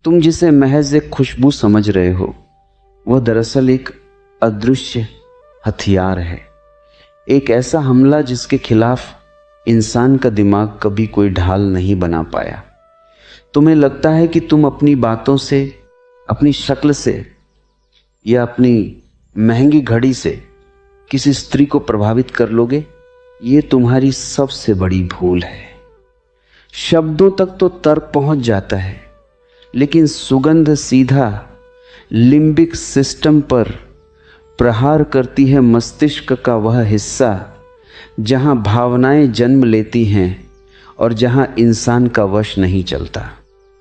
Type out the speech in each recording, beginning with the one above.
तुम जिसे महज एक खुशबू समझ रहे हो, वह दरअसल एक अदृश्य हथियार है, एक ऐसा हमला जिसके खिलाफ इंसान का दिमाग कभी कोई ढाल नहीं बना पाया। तुम्हें लगता है कि तुम अपनी बातों से, अपनी शक्ल से या अपनी महंगी घड़ी से किसी स्त्री को प्रभावित कर लोगे। ये तुम्हारी सबसे बड़ी भूल है। शब्दों तक तो तर्क पहुंच जाता है, लेकिन सुगंध सीधा लिम्बिक सिस्टम पर प्रहार करती है, मस्तिष्क का वह हिस्सा जहां भावनाएं जन्म लेती हैं और जहां इंसान का वश नहीं चलता।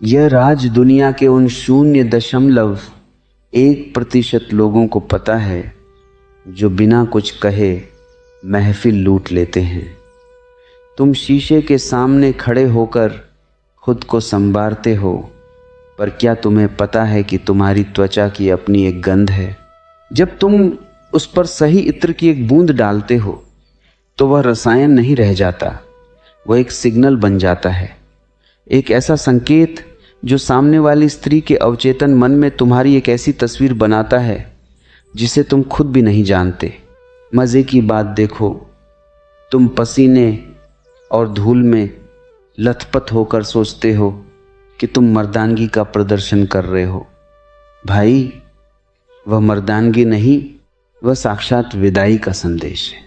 यह राज दुनिया के उन 0.1% लोगों को पता है जो बिना कुछ कहे महफिल लूट लेते हैं। तुम शीशे के सामने खड़े होकर खुद को संवारते हो, पर क्या तुम्हें पता है कि तुम्हारी त्वचा की अपनी एक गंध है? जब तुम उस पर सही इत्र की एक बूंद डालते हो तो वह रसायन नहीं रह जाता, वह एक सिग्नल बन जाता है, एक ऐसा संकेत जो सामने वाली स्त्री के अवचेतन मन में तुम्हारी एक ऐसी तस्वीर बनाता है जिसे तुम खुद भी नहीं जानते। मज़े की बात देखो, तुम पसीने और धूल में लथपथ होकर सोचते हो कि तुम मर्दानगी का प्रदर्शन कर रहे हो। भाई, वह मर्दानगी नहीं, वह साक्षात विदाई का संदेश है।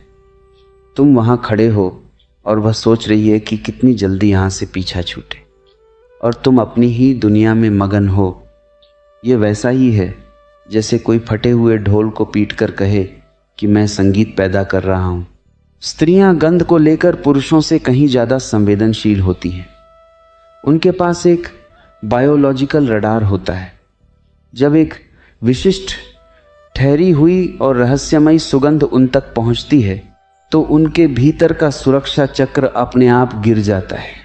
तुम वहाँ खड़े हो और वह सोच रही है कि कितनी जल्दी यहाँ से पीछा छूटे, और तुम अपनी ही दुनिया में मगन हो। ये वैसा ही है जैसे कोई फटे हुए ढोल को पीटकर कहे कि मैं संगीत पैदा कर रहा हूँ। स्त्रियां गंध को लेकर पुरुषों से कहीं ज़्यादा संवेदनशील होती हैं। उनके पास एक बायोलॉजिकल रडार होता है। जब एक विशिष्ट, ठहरी हुई और रहस्यमयी सुगंध उन तक पहुंचती है तो उनके भीतर का सुरक्षा चक्र अपने आप गिर जाता है।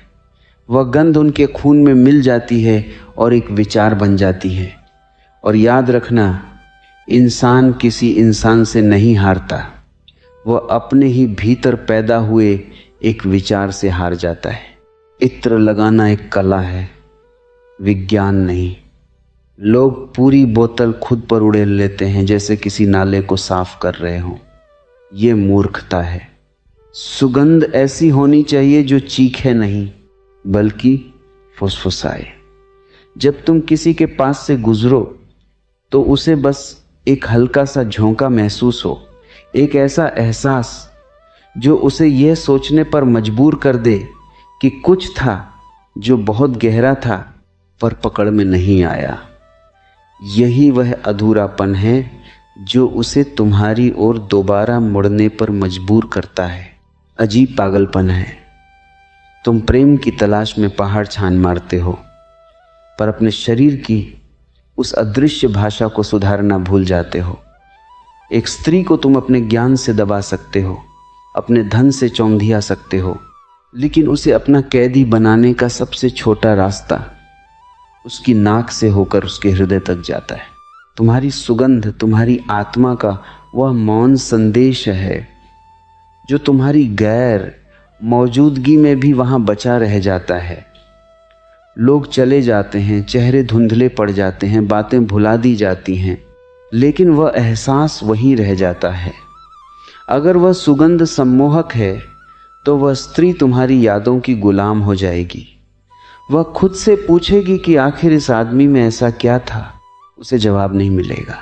वह गंध उनके खून में मिल जाती है और एक विचार बन जाती है। और याद रखना, इंसान किसी इंसान से नहीं हारता, वह अपने ही भीतर पैदा हुए एक विचार से हार जाता है। इत्र लगाना एक कला है, विज्ञान नहीं। लोग पूरी बोतल खुद पर उड़ेल लेते हैं जैसे किसी नाले को साफ कर रहे हों। ये मूर्खता है। सुगंध ऐसी होनी चाहिए जो चीखे नहीं बल्कि फुसफुसाए। जब तुम किसी के पास से गुजरो तो उसे बस एक हल्का सा झोंका महसूस हो, एक ऐसा एहसास जो उसे यह सोचने पर मजबूर कर दे कि कुछ था जो बहुत गहरा था पर पकड़ में नहीं आया। यही वह अधूरापन है जो उसे तुम्हारी ओर दोबारा मुड़ने पर मजबूर करता है। अजीब पागलपन है। तुम प्रेम की तलाश में पहाड़ छान मारते हो, पर अपने शरीर की उस अदृश्य भाषा को सुधारना भूल जाते हो। एक स्त्री को तुम अपने ज्ञान से दबा सकते हो, अपने धन से चौंधिया सकते हो, लेकिन उसे अपना कैदी बनाने का सबसे छोटा रास्ता उसकी नाक से होकर उसके हृदय तक जाता है। तुम्हारी सुगंध तुम्हारी आत्मा का वह मौन संदेश है जो तुम्हारी गैर मौजूदगी में भी वहाँ बचा रह जाता है। लोग चले जाते हैं, चेहरे धुंधले पड़ जाते हैं, बातें भुला दी जाती हैं, लेकिन वह एहसास वहीं रह जाता है। अगर वह सुगंध सम्मोहक है तो वह स्त्री तुम्हारी यादों की गुलाम हो जाएगी। वह खुद से पूछेगी कि आखिर इस आदमी में ऐसा क्या था। उसे जवाब नहीं मिलेगा,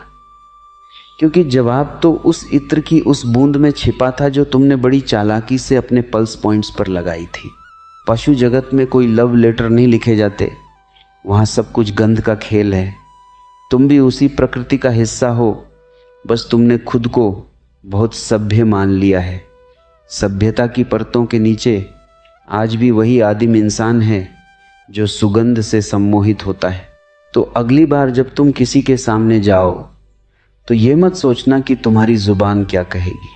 क्योंकि जवाब तो उस इत्र की उस बूंद में छिपा था जो तुमने बड़ी चालाकी से अपने पल्स पॉइंट्स पर लगाई थी। पशु जगत में कोई लव लेटर नहीं लिखे जाते, वहाँ सब कुछ गंध का खेल है। तुम भी उसी प्रकृति का हिस्सा हो, बस तुमने खुद को बहुत सभ्य मान लिया है। सभ्यता की परतों के नीचे आज भी वही आदिम इंसान है जो सुगंध से सम्मोहित होता है। तो अगली बार जब तुम किसी के सामने जाओ तो ये मत सोचना कि तुम्हारी जुबान क्या कहेगी,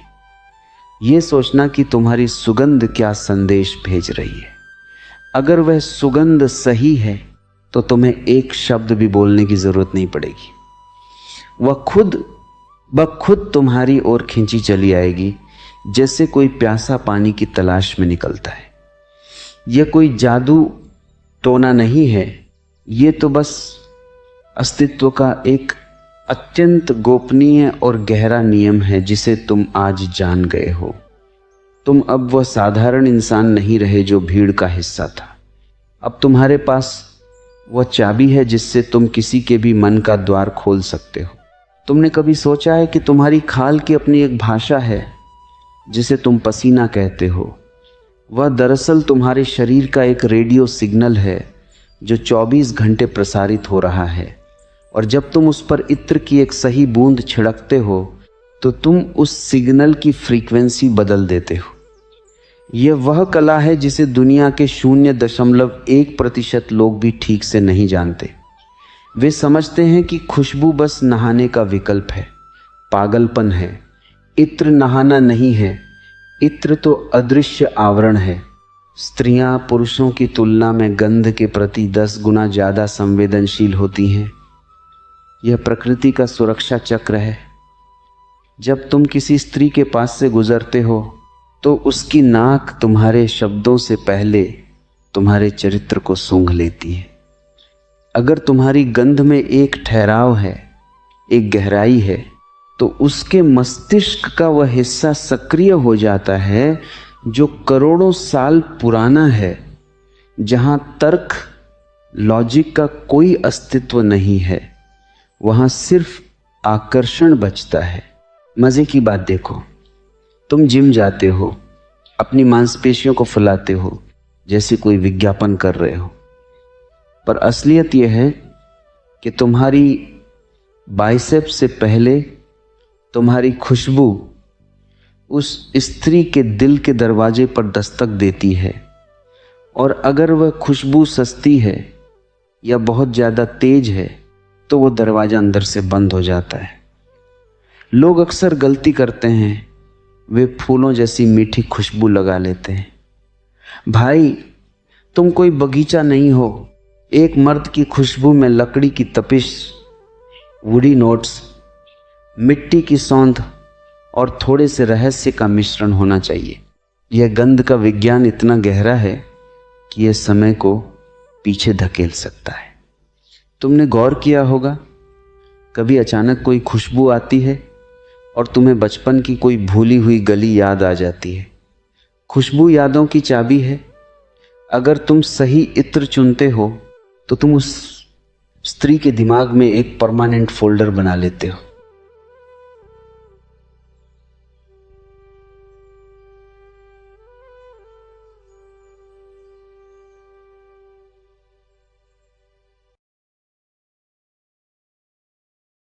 ये सोचना कि तुम्हारी सुगंध क्या संदेश भेज रही है। अगर वह सुगंध सही है तो तुम्हें एक शब्द भी बोलने की जरूरत नहीं पड़ेगी। वह खुद ब खुद तुम्हारी ओर खींची चली आएगी, जैसे कोई प्यासा पानी की तलाश में निकलता है। यह कोई जादू टोना नहीं है, ये तो बस अस्तित्व का एक अत्यंत गोपनीय और गहरा नियम है जिसे तुम आज जान गए हो। तुम अब वह साधारण इंसान नहीं रहे जो भीड़ का हिस्सा था। अब तुम्हारे पास वह चाबी है जिससे तुम किसी के भी मन का द्वार खोल सकते हो। तुमने कभी सोचा है कि तुम्हारी खाल की अपनी एक भाषा है जिसे तुम पसीना कहते हो? वह दरअसल तुम्हारे शरीर का एक रेडियो सिग्नल है जो 24 घंटे प्रसारित हो रहा है, और जब तुम उस पर इत्र की एक सही बूंद छिड़कते हो तो तुम उस सिग्नल की फ्रीक्वेंसी बदल देते हो। यह वह कला है जिसे दुनिया के 0.1% लोग भी ठीक से नहीं जानते। वे समझते हैं कि खुशबू बस नहाने का विकल्प है, पागलपन है। इत्र नहाना नहीं है, इत्र तो अदृश्य आवरण है। स्त्रियां पुरुषों की तुलना में गंध के प्रति 10 गुना ज़्यादा संवेदनशील होती हैं। यह प्रकृति का सुरक्षा चक्र है। जब तुम किसी स्त्री के पास से गुजरते हो तो उसकी नाक तुम्हारे शब्दों से पहले तुम्हारे चरित्र को सूंघ लेती है। अगर तुम्हारी गंध में एक ठहराव है, एक गहराई है, तो उसके मस्तिष्क का वह हिस्सा सक्रिय हो जाता है जो करोड़ों साल पुराना है, जहां तर्क, लॉजिक का कोई अस्तित्व नहीं है। वहां सिर्फ आकर्षण बचता है। मजे की बात देखो, तुम जिम जाते हो, अपनी मांसपेशियों को फुलाते हो जैसे कोई विज्ञापन कर रहे हो, पर असलियत यह है कि तुम्हारी बाइसेप्स से पहले तुम्हारी खुशबू उस स्त्री के दिल के दरवाजे पर दस्तक देती है, और अगर वह खुशबू सस्ती है या बहुत ज़्यादा तेज है तो वो दरवाज़ा अंदर से बंद हो जाता है। लोग अक्सर गलती करते हैं, वे फूलों जैसी मीठी खुशबू लगा लेते हैं। भाई, तुम कोई बगीचा नहीं हो। एक मर्द की खुशबू में लकड़ी की तपिश, वुडी नोट्स, मिट्टी की सौंध और थोड़े से रहस्य का मिश्रण होना चाहिए। यह गंध का विज्ञान इतना गहरा है कि यह समय को पीछे धकेल सकता है। तुमने गौर किया होगा, कभी अचानक कोई खुशबू आती है और तुम्हें बचपन की कोई भूली हुई गली याद आ जाती है। खुशबू यादों की चाबी है। अगर तुम सही इत्र चुनते हो तो तुम उस स्त्री के दिमाग में एक परमानेंट फोल्डर बना लेते हो।